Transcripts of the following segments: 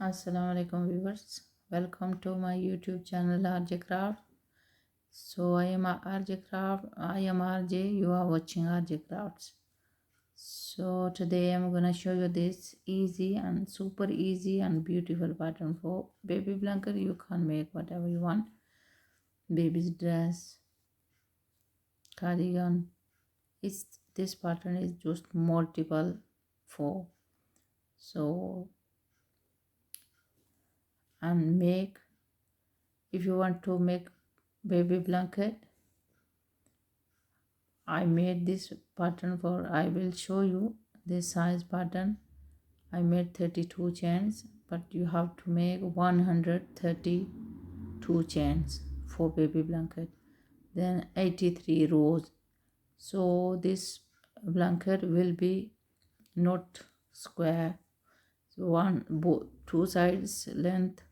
Assalamu alaikum viewers. Welcome to my YouTube channel RJ Craft. So I am RJ Craft. I am RJ. You are watching RJ Crafts. So today I'm gonna show you this easy and super easy and beautiful pattern for baby blanket. You can make whatever you want. Baby's dress, cardigan. It's this pattern is just multiple for. So and make if you want to make baby blanket, I made this pattern for I will show you this size pattern. I made 32 chains, but you have to make 132 chains for baby blanket, then 83 rows. So this blanket will be not square. So two sides length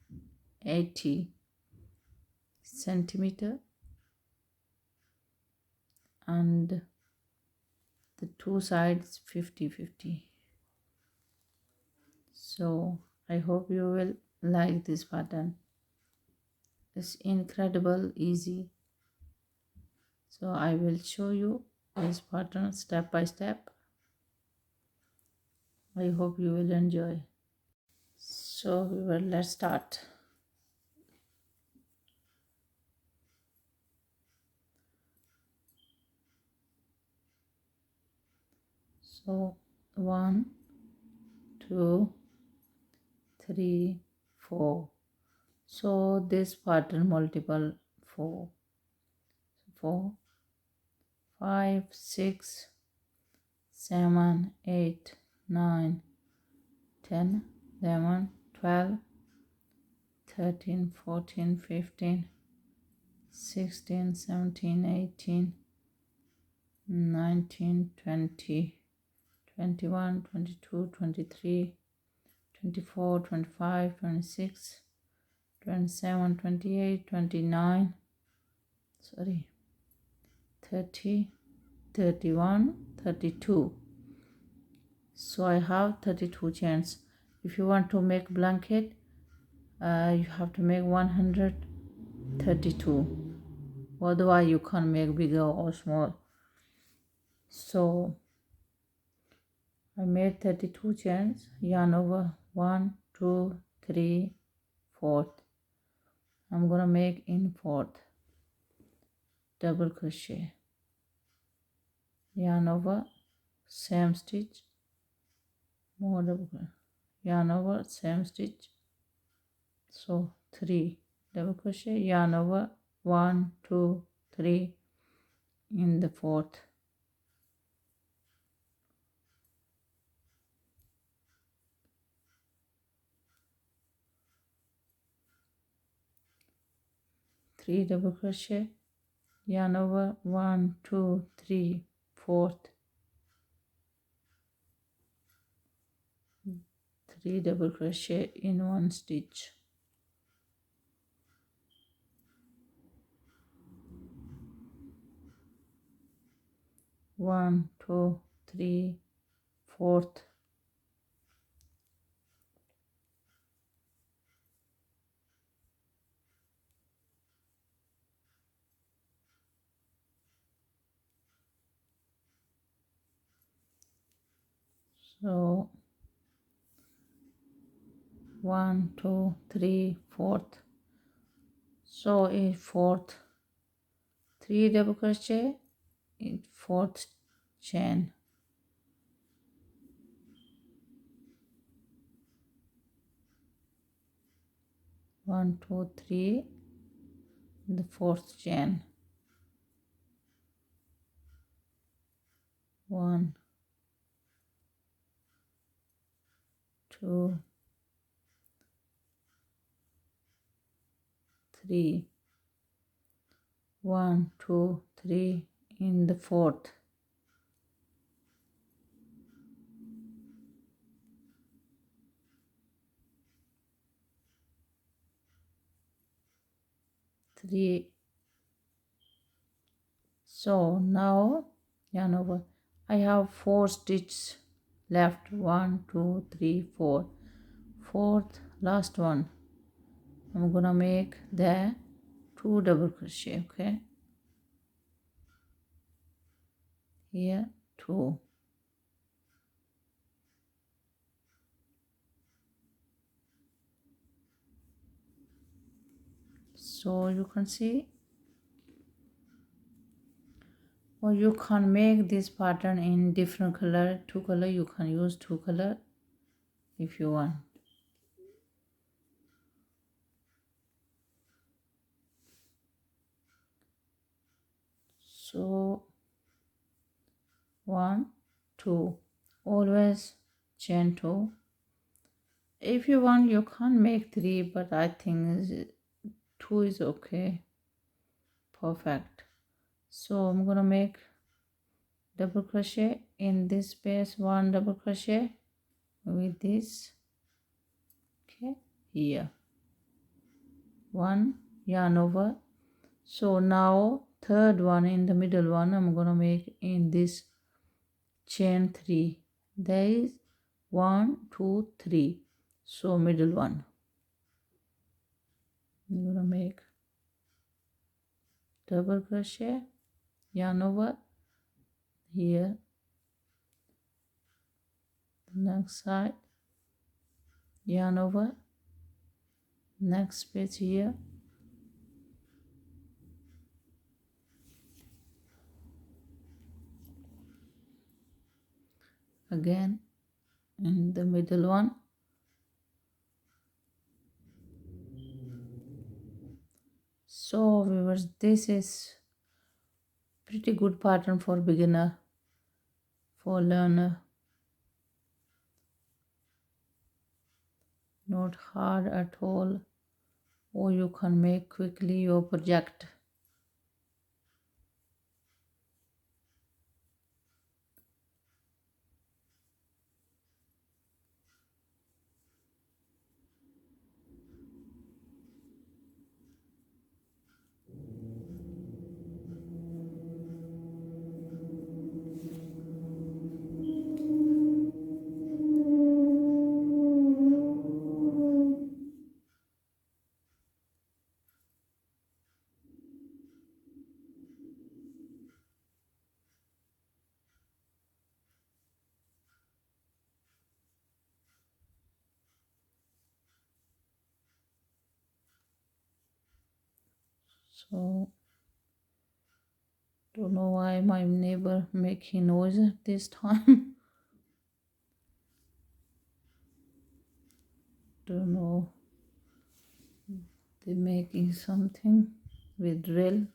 80 centimeter and the two sides 50-50. So I hope you will like this pattern. It's incredible easy. So I will show you this pattern step by step. I hope you will enjoy. So let's start. So 1, 2, 3, 4. So this pattern multiple 4, 4, 5, 6, 7, 8, 9, 10, 11, 12, 13, 14, 15, 16, 17, 18, 19, 20, 21, 22, 23, 24, 25, 26, 27, 28, 29, 30, 31, 32. So I have 32 chains. If you want to make blanket, you have to make 132. Otherwise you can make bigger or small. So I made 32 chains, yarn over 1, 2, 3, 4th. I'm gonna make in 4th, double crochet, yarn over, same stitch, more double crochet, yarn over, same stitch. So 3 double crochet, yarn over 1, 2, 3 in the 4th. Three double crochet, yarn over 1, 2, 3, 4th, 3 double crochet in one stitch. One, two, three, 4th. So 1, 2, 3, 4th. So in 4th, 3 double crochet in 4th chain. One, two, three in the 4th chain. 1, 2, 3. 1, 2, 3 in the 4th. Three. So now yarn over. I have 4 stitches left. 1, 2, 3, 4. 4th last one, I'm gonna make there 2 double crochet. Okay, here 2. So you can see, or you can make this pattern in different color, 2 color. You can use 2 color if you want. So 1 2, always chain 2. If you want you can make 3, but I think 2 is okay, perfect. So I'm gonna make double crochet in this space, 1 double crochet with this. Okay, here 1 yarn over. So now third one in the middle one I'm gonna make in this chain 3. There is 1 2 3, so middle one I'm gonna make double crochet, yarn over here, next side, yarn over, next space here, again in the middle one. So viewers, this is pretty good pattern for beginner, for learner, not hard at all, or you can make quickly your project. So don't know why my neighbor making noise at this time. Don't know, they're making something with drill.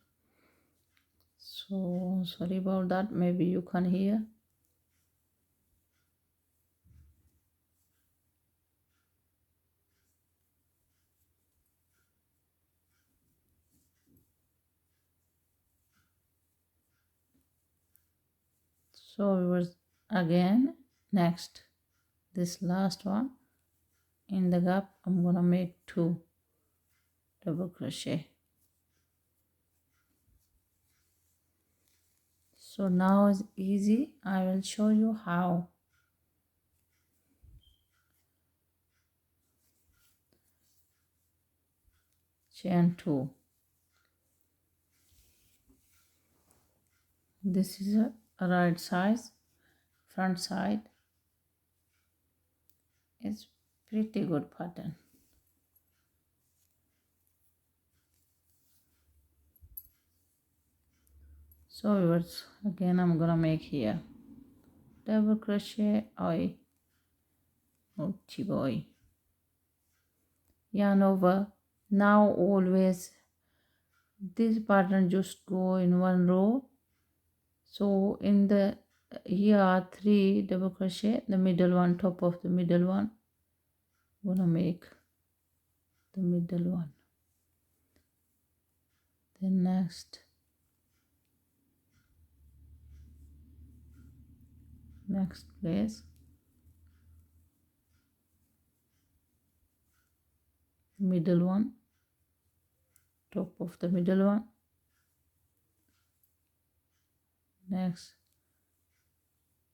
So sorry about that, maybe you can hear. So we was again next, this last one in the gap I'm gonna make 2 double crochet. So now is easy, I will show you how. Chain 2, this is a right size, front side. It's pretty good pattern. So viewers, again I'm gonna make here double crochet, oi, naughty boy, yarn over. Now always this pattern just go in one row. So in the here are 3 double crochet, the middle one, top of the middle one, I'm gonna make the middle one. Then next place, middle one, top of the middle one, next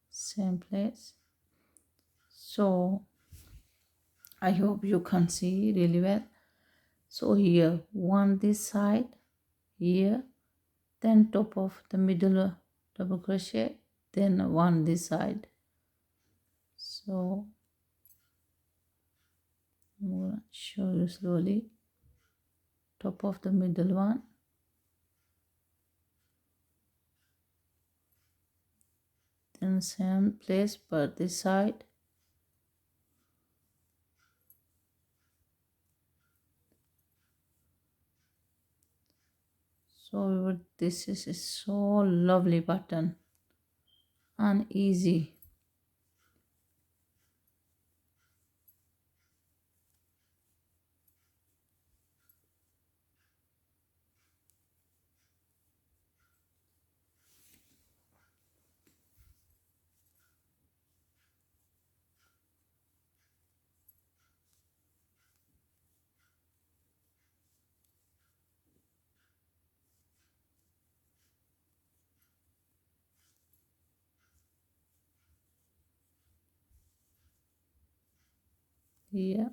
same place. So I hope you can see really well. So here one this side, here, then top of the middle double crochet, then one this side. So I'm gonna show you slowly. Top of the middle one, then same place but this side. So this is a so lovely button and easy. Yeah,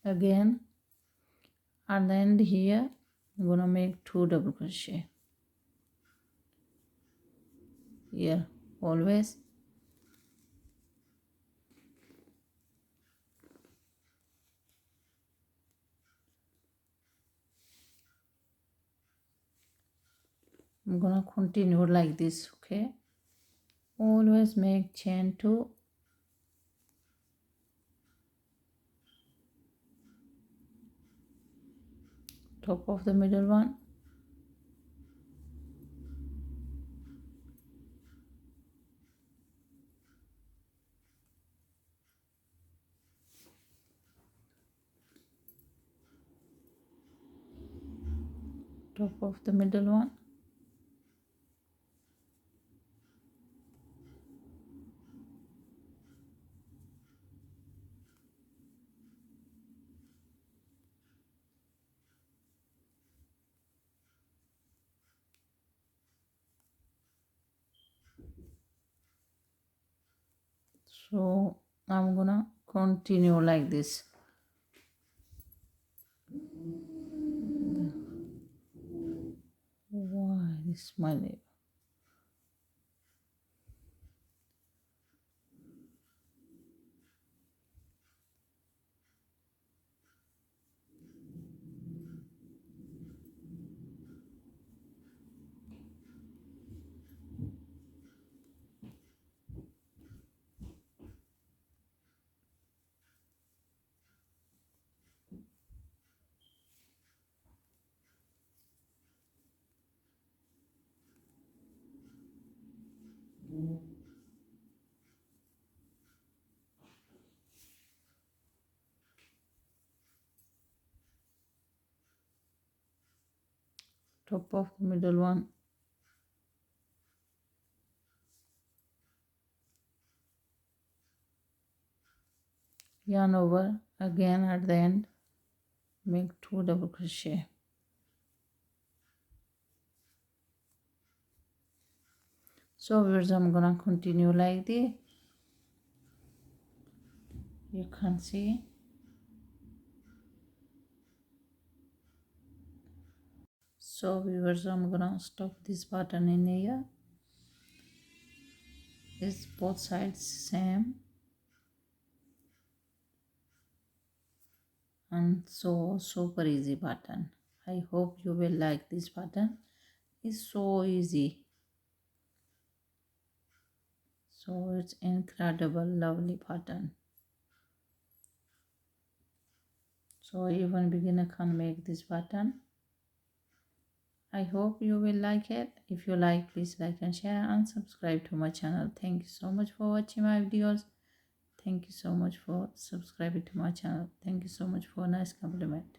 again at the end here I'm gonna make 2 double crochet here always. I'm gonna continue like this, okay? Always make chain 2, top of the middle one, top of the middle one, so I'm gonna continue like this. Why this my name? Top of the middle one, yarn over, again at the end make 2 double crochet. So viewers, I'm gonna continue like this. You can see. So viewers, I'm gonna stop this button in here. It's both sides same, and so super easy button. I hope you will like this button. It's so easy, so it's incredible lovely button. So even beginner can make this button. I hope you will like it. If you like, please like and share and subscribe to my channel. Thank you so much for watching my videos. Thank you so much for subscribing to my channel. Thank you so much for a nice compliment.